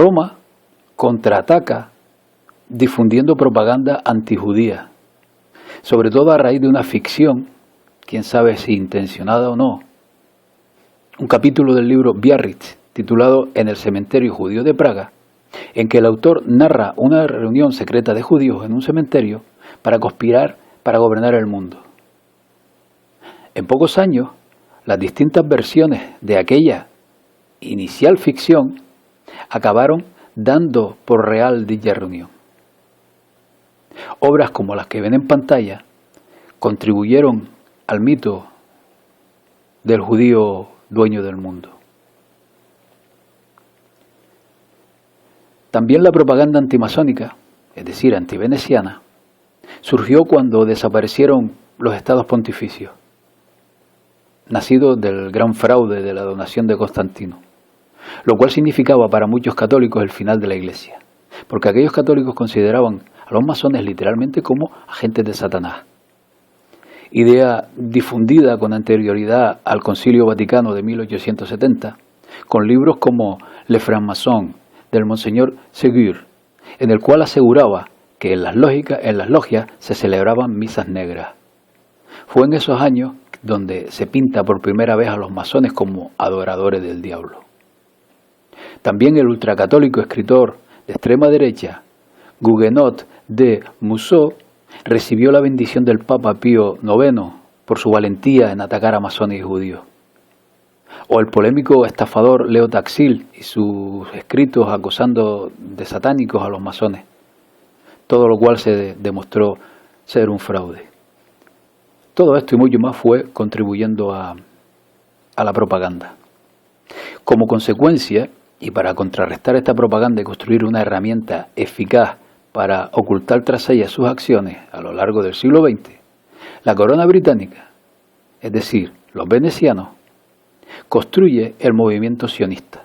Roma contraataca difundiendo propaganda antijudía, sobre todo a raíz de una ficción, quién sabe si intencionada o no, un capítulo del libro Biarritz, titulado En el cementerio judío de Praga, en que el autor narra una reunión secreta de judíos en un cementerio para conspirar para gobernar el mundo. En pocos años, las distintas versiones de aquella inicial ficción acabaron dando por real dicha reunión. Obras como las que ven en pantalla contribuyeron al mito del judío dueño del mundo. También la propaganda antimasónica, es decir, antiveneciana, surgió cuando desaparecieron los estados pontificios, nacidos del gran fraude de la donación de Constantino, lo cual significaba para muchos católicos el final de la Iglesia, porque aquellos católicos consideraban a los masones literalmente como agentes de Satanás. Idea difundida con anterioridad al Concilio Vaticano de 1870, con libros como Le Franc-Maçon del Monseñor Ségur, en el cual aseguraba que en las logias se celebraban misas negras. Fue en esos años donde se pinta por primera vez a los masones como adoradores del diablo. También el ultracatólico escritor de extrema derecha, Huguenot de Mousseau, recibió la bendición del Papa Pío IX por su valentía en atacar a masones y judíos. O el polémico estafador Leo Taxil y sus escritos acusando de satánicos a los masones, todo lo cual se demostró ser un fraude. Todo esto y mucho más fue contribuyendo a la propaganda. Como consecuencia, y para contrarrestar esta propaganda y construir una herramienta eficaz para ocultar tras ella sus acciones a lo largo del siglo XX, la corona británica, es decir, los venecianos, construye el movimiento sionista,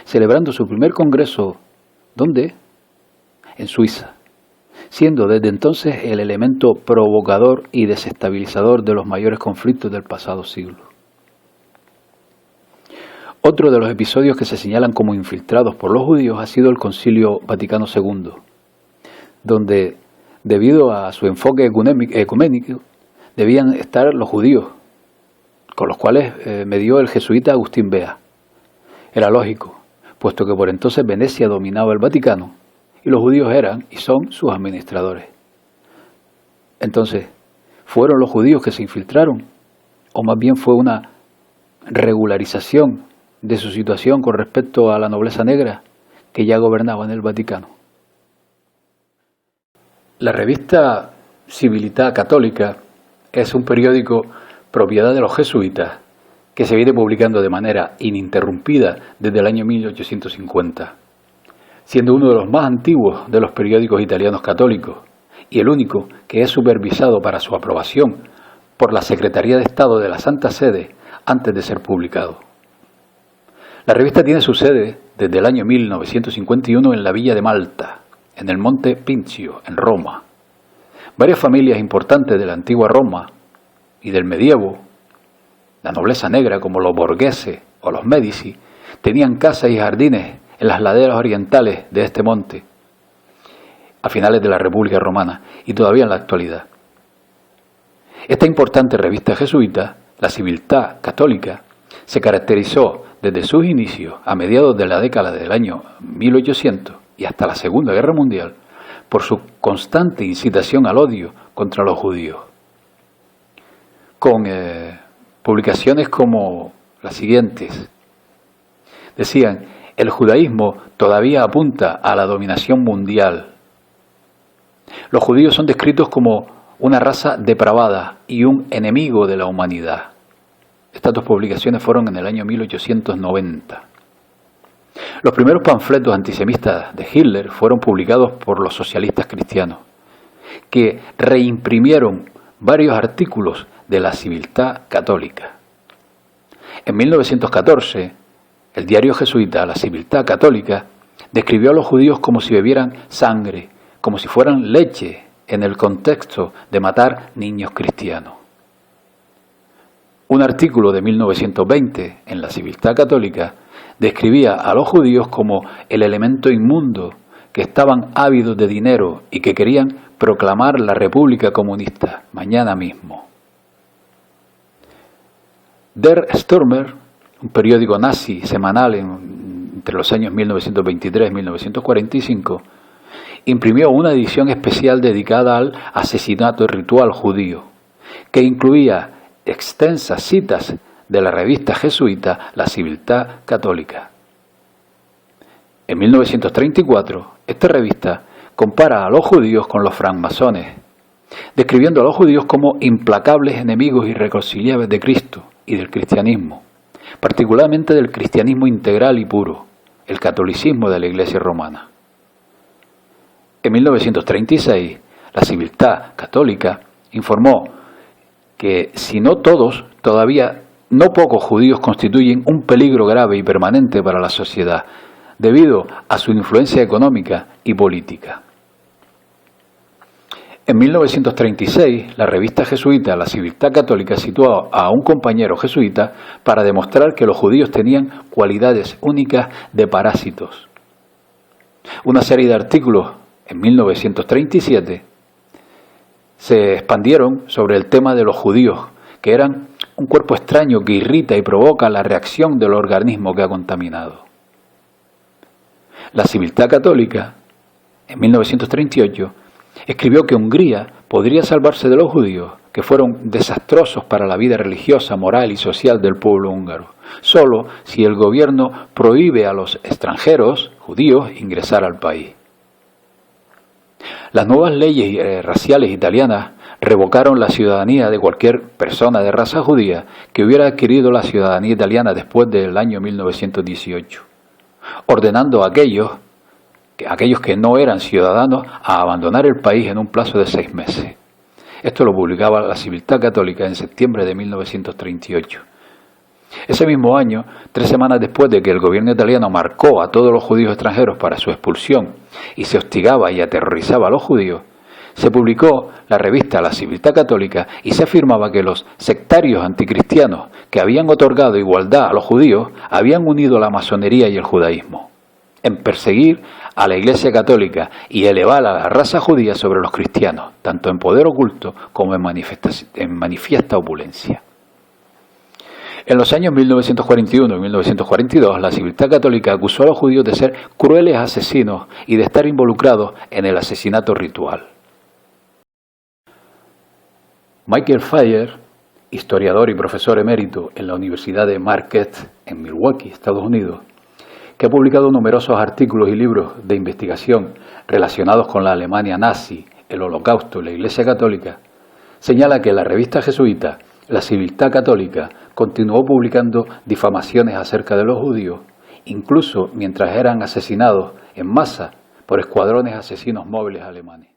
celebrando su primer congreso, ¿dónde? En Suiza, siendo desde entonces el elemento provocador y desestabilizador de los mayores conflictos del pasado siglo. Otro de los episodios que se señalan como infiltrados por los judíos ha sido el Concilio Vaticano II, donde, debido a su enfoque ecuménico, debían estar los judíos, con los cuales medió el jesuita Agustín Bea. Era lógico, puesto que por entonces Venecia dominaba el Vaticano y los judíos eran y son sus administradores. Entonces, ¿fueron los judíos que se infiltraron? ¿O más bien fue una regularización de su situación con respecto a la nobleza negra que ya gobernaba en el Vaticano? La revista Civiltà Católica es un periódico propiedad de los jesuitas que se viene publicando de manera ininterrumpida desde el año 1850, siendo uno de los más antiguos de los periódicos italianos católicos y el único que es supervisado para su aprobación por la Secretaría de Estado de la Santa Sede antes de ser publicado. La revista tiene su sede desde el año 1951 en la villa de Malta, en el Monte Pincio, en Roma. Varias familias importantes de la antigua Roma y del medievo, la nobleza negra como los Borghese o los Medici, tenían casas y jardines en las laderas orientales de este monte, a finales de la República Romana y todavía en la actualidad. Esta importante revista jesuita, la Civiltà Católica, se caracterizó desde sus inicios, a mediados de la década del año 1800 y hasta la Segunda Guerra Mundial, por su constante incitación al odio contra los judíos, con publicaciones como las siguientes. Decían: el judaísmo todavía apunta a la dominación mundial. Los judíos son descritos como una raza depravada y un enemigo de la humanidad. Estas dos publicaciones fueron en el año 1890. Los primeros panfletos antisemitas de Hitler fueron publicados por los socialistas cristianos, que reimprimieron varios artículos de la Civiltà Católica. En 1914, el diario jesuita La Civiltà Católica describió a los judíos como si bebieran sangre, como si fueran leche, en el contexto de matar niños cristianos. Un artículo de 1920 en la Civiltà Católica describía a los judíos como el elemento inmundo, que estaban ávidos de dinero y que querían proclamar la República Comunista mañana mismo. Der Stürmer, un periódico nazi semanal entre los años 1923 y 1945, imprimió una edición especial dedicada al asesinato ritual judío, que incluía extensas citas de la revista jesuita La Civiltà Católica. En 1934, esta revista compara a los judíos con los francmasones, describiendo a los judíos como implacables enemigos irreconciliables de Cristo y del cristianismo, particularmente del cristianismo integral y puro, el catolicismo de la Iglesia romana. En 1936, la Civiltà Católica informó que si no todos, todavía no pocos judíos constituyen un peligro grave y permanente para la sociedad, debido a su influencia económica y política. En 1936, la revista jesuita La Civiltà Católica situó a un compañero jesuita para demostrar que los judíos tenían cualidades únicas de parásitos. Una serie de artículos en 1937 se expandieron sobre el tema de los judíos, que eran un cuerpo extraño que irrita y provoca la reacción del organismo que ha contaminado. La Civiltà Católica, en 1938, escribió que Hungría podría salvarse de los judíos, que fueron desastrosos para la vida religiosa, moral y social del pueblo húngaro, solo si el gobierno prohíbe a los extranjeros judíos ingresar al país. Las nuevas leyes raciales italianas revocaron la ciudadanía de cualquier persona de raza judía que hubiera adquirido la ciudadanía italiana después del año 1918, ordenando a aquellos que no eran ciudadanos a abandonar el país en un plazo de 6 meses. Esto lo publicaba la Civiltà Católica en septiembre de 1938. Ese mismo año, 3 semanas después de que el gobierno italiano marcó a todos los judíos extranjeros para su expulsión y se hostigaba y aterrorizaba a los judíos, se publicó la revista La Civiltà Católica y se afirmaba que los sectarios anticristianos que habían otorgado igualdad a los judíos habían unido la masonería y el judaísmo en perseguir a la Iglesia Católica y elevar a la raza judía sobre los cristianos, tanto en poder oculto como en manifiesta opulencia. En los años 1941 y 1942, la Civiltà Católica acusó a los judíos de ser crueles asesinos y de estar involucrados en el asesinato ritual. Michael Pfeiffer, historiador y profesor emérito en la Universidad de Marquette, en Milwaukee, Estados Unidos, que ha publicado numerosos artículos y libros de investigación relacionados con la Alemania nazi, el Holocausto y la Iglesia Católica, señala que la revista jesuita La Civiltà Católica continuó publicando difamaciones acerca de los judíos, incluso mientras eran asesinados en masa por escuadrones asesinos móviles alemanes.